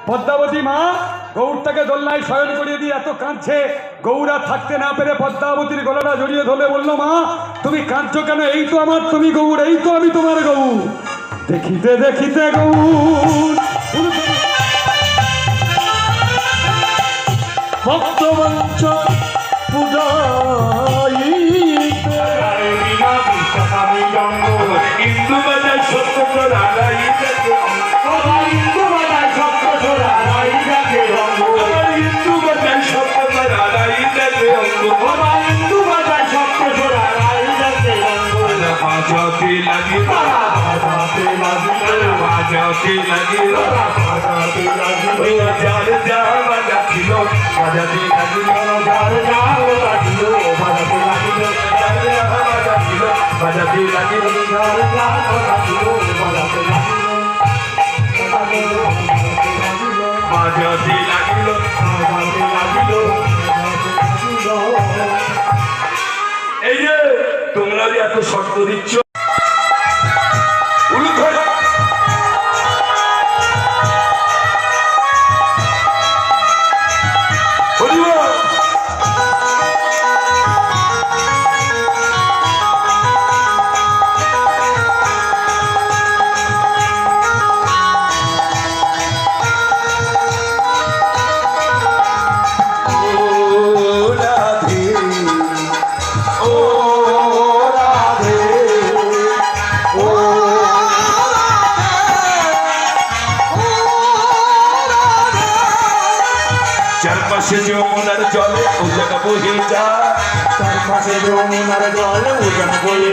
পদ্মাবতী মা গৌরটাকে দোলনায় শয়ন করিয়ে দিয়ে এত কাঁদছে। গৌরা থাকতে না পেরে পদ্মাবতীর গলাটা জড়িয়ে ধরে বললো, মা তুমি কাঁদছো কেন? এই তো আমার তুমি গৌর, এই তো আমি তোমার গৌর। দেখিতে দেখিতে গৌর ভক্তবঞ্চ পূজাইতে আমি জন্ম হিন্দু বাজার সত্য রাগাই হিন্দু বাজার সত্য রাগাই দেখে হিন্দু বাজার সত্য রাগাই দেখে হিন্দু বাজার সত্য রাগাই দেখে বাজাতে লাগি বাজাতে লাগি বাজাতে লাগি বাজাতে লাগি যার যা বাজাছিল বাজাতে লাগি যার যা বাজাছিল বাজাতে লাগি যার যা বাজাছিল বাজাতে লাগি যার যা বাজাছিল বাজাতে লাগি বাজাতে লাগিল বাজাতে লাগিল। এই যে তোমরা যে এত শর্ত দিচ্ছ চারপাশে যমুনার জলে উজান বহে যায়, চারপাশে যমুনার জলে উজান বহে